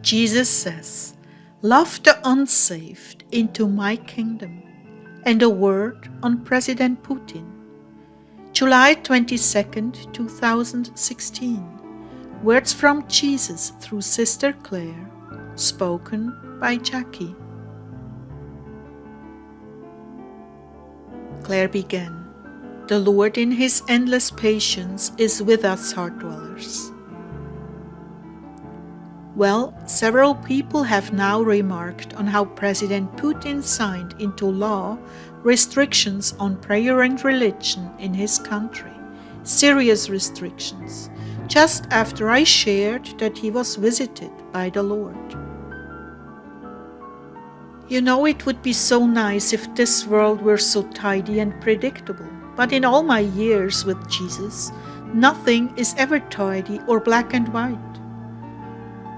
Jesus says, "Love the unsaved into my kingdom." And a word on President Putin. July 22nd, 2016. Words from Jesus through Sister Clare, spoken by Jackie. Clare began, "The Lord in His endless patience is with us heart dwellers." Well, several people have now remarked on how President Putin signed into law restrictions on prayer and religion in his country, serious restrictions, just after I shared that he was visited by the Lord. You know, it would be so nice if this world were so tidy and predictable, but in all my years with Jesus, nothing is ever tidy or black and white.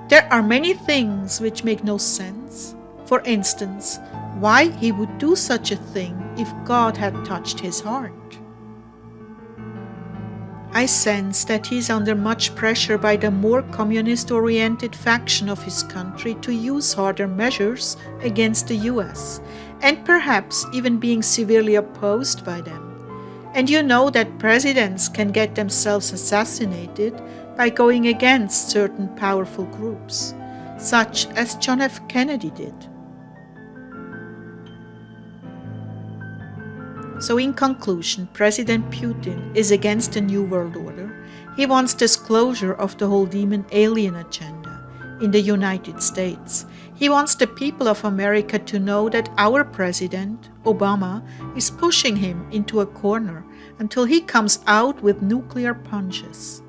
There are many things which make no sense. For instance, why he would do such a thing if God had touched his heart. I sense that he is under much pressure by the more communist-oriented faction of his country to use harder measures against the US, and perhaps even being severely opposed by them. And you know that presidents can get themselves assassinated by going against certain powerful groups, such as John F. Kennedy did. So in conclusion, President Putin is against the New World Order. He wants disclosure of the whole demon alien agenda in the United States. He wants the people of America to know that our president, Obama, is pushing him into a corner until he comes out with nuclear punches.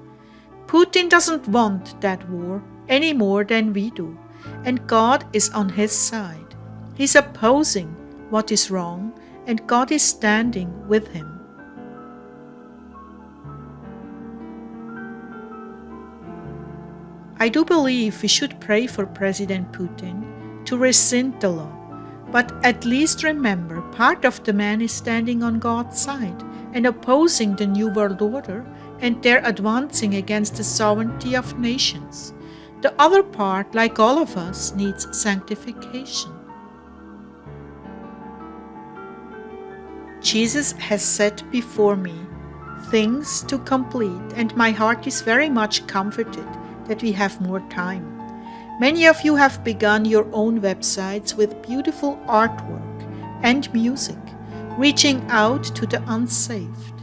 Putin doesn't want that war any more than we do, and God is on his side. He's opposing what is wrong, and God is standing with him. I do believe we should pray for President Putin to rescind the law, but at least remember part of the man is standing on God's side and opposing the New World Order, and they're advancing against the sovereignty of nations. The other part, like all of us, needs sanctification. Jesus has set before me things to complete, and my heart is very much comforted that we have more time. Many of you have begun your own websites with beautiful artwork and music, reaching out to the unsaved.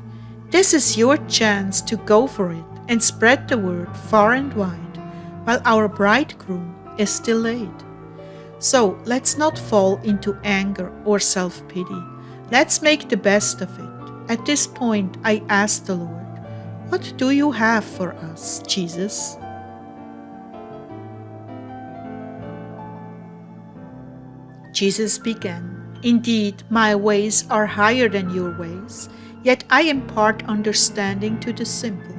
This is your chance to go for it and spread the word far and wide, while our bridegroom is delayed. So let's not fall into anger or self-pity. Let's make the best of it. At this point, I ask the Lord, "What do you have for us, Jesus?" Jesus began, "Indeed, my ways are higher than your ways, yet I impart understanding to the simple.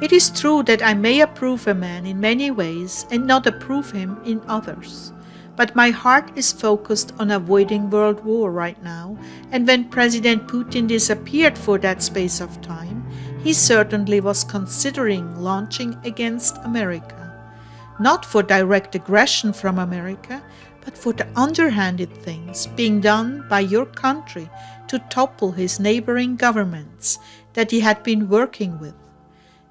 It is true that I may approve a man in many ways and not approve him in others. But my heart is focused on avoiding world war right now, and when President Putin disappeared for that space of time, he certainly was considering launching against America. Not for direct aggression from America, but for the underhanded things being done by your country to topple his neighboring governments that he had been working with.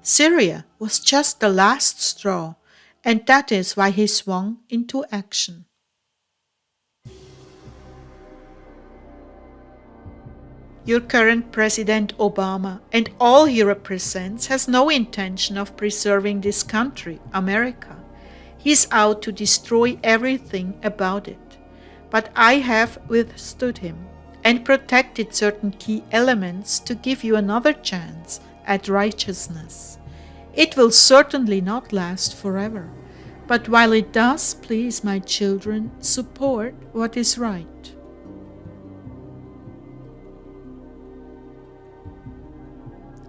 Syria was just the last straw, and that is why he swung into action. Your current President Obama and all he represents has no intention of preserving this country, America. He's out to destroy everything about it. But I have withstood him and protected certain key elements to give you another chance at righteousness. It will certainly not last forever, but while it does, please, my children, support what is right.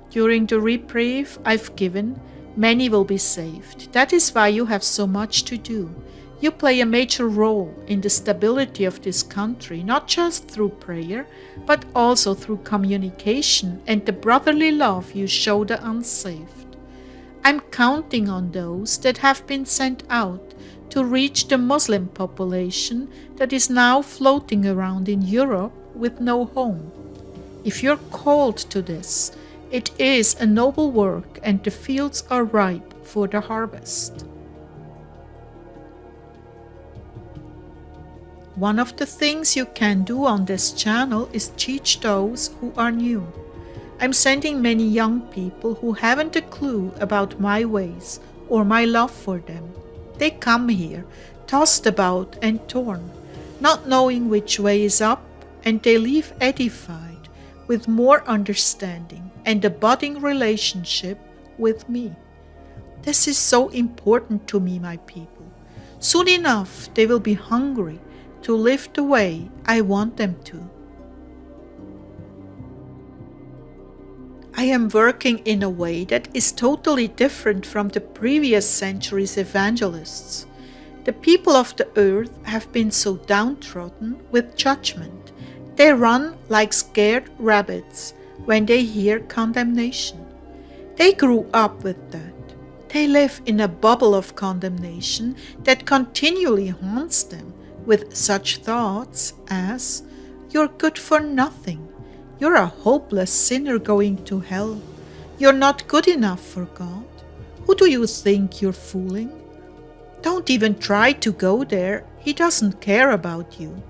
During the reprieve I've given, many will be saved. That is why you have so much to do. You play a major role in the stability of this country, not just through prayer, but also through communication and the brotherly love you show the unsaved. I'm counting on those that have been sent out to reach the Muslim population that is now floating around in Europe with no home. If you're called to this, it is a noble work and the fields are ripe for the harvest. One of the things you can do on this channel is teach those who are new. I'm sending many young people who haven't a clue about my ways or my love for them. They come here, tossed about and torn, not knowing which way is up, and they leave edified, with more understanding and a budding relationship with me. This is so important to me, my people. Soon enough, they will be hungry to live the way I want them to. I am working in a way that is totally different from the previous century's evangelists. The people of the earth have been so downtrodden with judgment. They run like scared rabbits when they hear condemnation. They grew up with that. They live in a bubble of condemnation that continually haunts them with such thoughts as, "You're good for nothing. You're a hopeless sinner going to hell. You're not good enough for God. Who do you think you're fooling? Don't even try to go there. He doesn't care about you."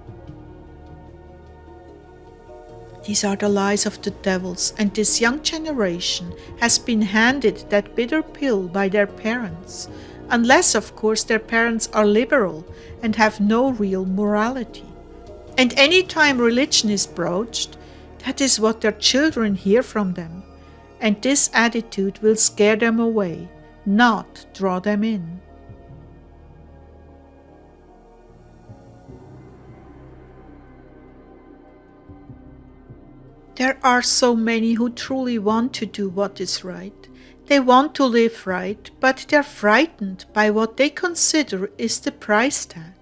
These are the lies of the devils, and this young generation has been handed that bitter pill by their parents, unless of course their parents are liberal and have no real morality. And any time religion is broached, that is what their children hear from them, and this attitude will scare them away, not draw them in. There are so many who truly want to do what is right. They want to live right, but they're frightened by what they consider is the price tag.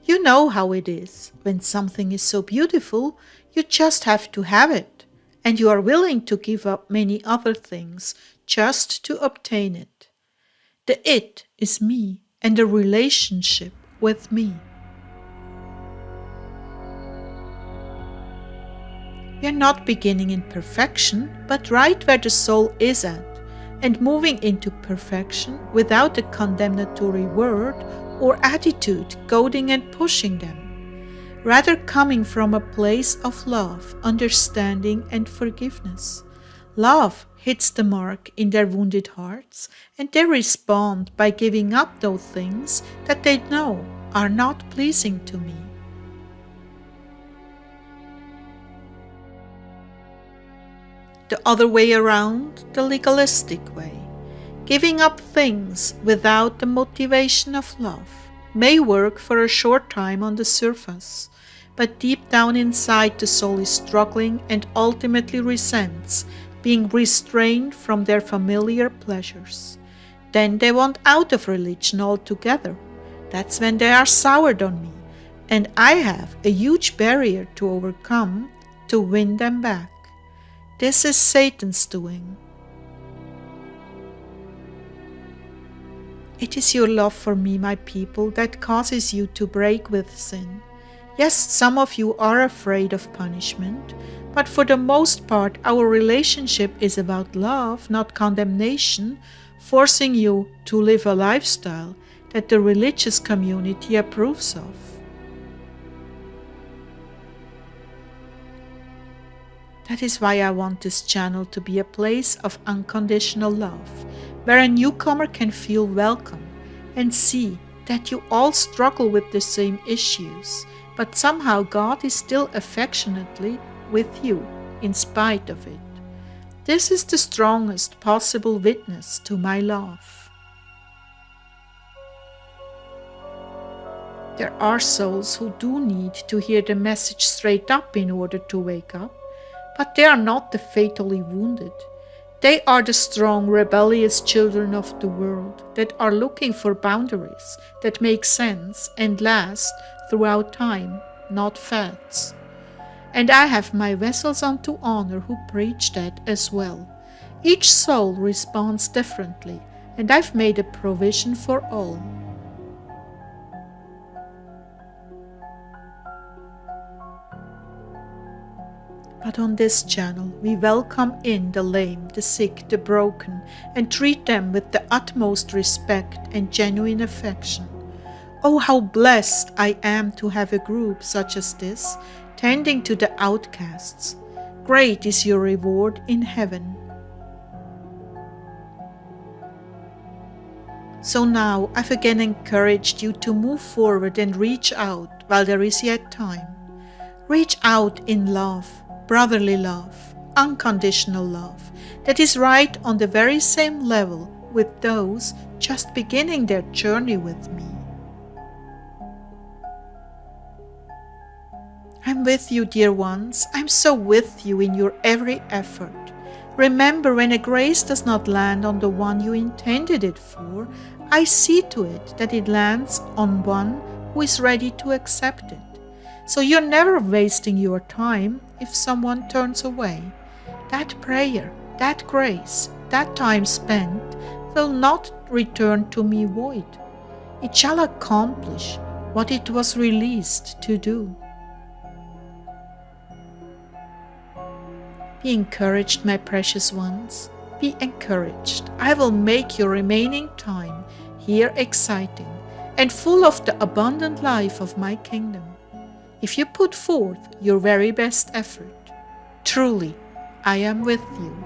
You know how it is. When something is so beautiful, you just have to have it, and you are willing to give up many other things just to obtain it. The it is me and the relationship with me. We are not beginning in perfection, but right where the soul is at, and moving into perfection without a condemnatory word or attitude goading and pushing them, rather coming from a place of love, understanding, and forgiveness. Love hits the mark in their wounded hearts, and they respond by giving up those things that they know are not pleasing to me. The other way around, the legalistic way, giving up things without the motivation of love, may work for a short time on the surface, but deep down inside the soul is struggling and ultimately resents being restrained from their familiar pleasures. Then they want out of religion altogether. That's when they are soured on me, and I have a huge barrier to overcome to win them back. This is Satan's doing. It is your love for me, my people, that causes you to break with sin. Yes, some of you are afraid of punishment, but for the most part, our relationship is about love, not condemnation, forcing you to live a lifestyle that the religious community approves of. That is why I want this channel to be a place of unconditional love, where a newcomer can feel welcome and see that you all struggle with the same issues, but somehow God is still affectionately with you in spite of it. This is the strongest possible witness to my love. There are souls who do need to hear the message straight up in order to wake up. But they are not the fatally wounded. They are the strong, rebellious children of the world that are looking for boundaries that make sense and last throughout time, not fads. And I have my vessels unto honor who preach that as well. Each soul responds differently, and I've made a provision for all. God, on this channel, we welcome in the lame, the sick, the broken, and treat them with the utmost respect and genuine affection. Oh, how blessed I am to have a group such as this, tending to the outcasts. Great is your reward in heaven. So now I've again encouraged you to move forward and reach out while there is yet time. Reach out in love, brotherly love, unconditional love, that is right on the very same level with those just beginning their journey with me. I'm with you, dear ones. I'm so with you in your every effort. Remember, when a grace does not land on the one you intended it for, I see to it that it lands on one who is ready to accept it. So you're never wasting your time if someone turns away. That prayer, that grace, that time spent will not return to me void. It shall accomplish what it was released to do. Be encouraged, my precious ones. Be encouraged. I will make your remaining time here exciting and full of the abundant life of my kingdom, if you put forth your very best effort. Truly, I am with you.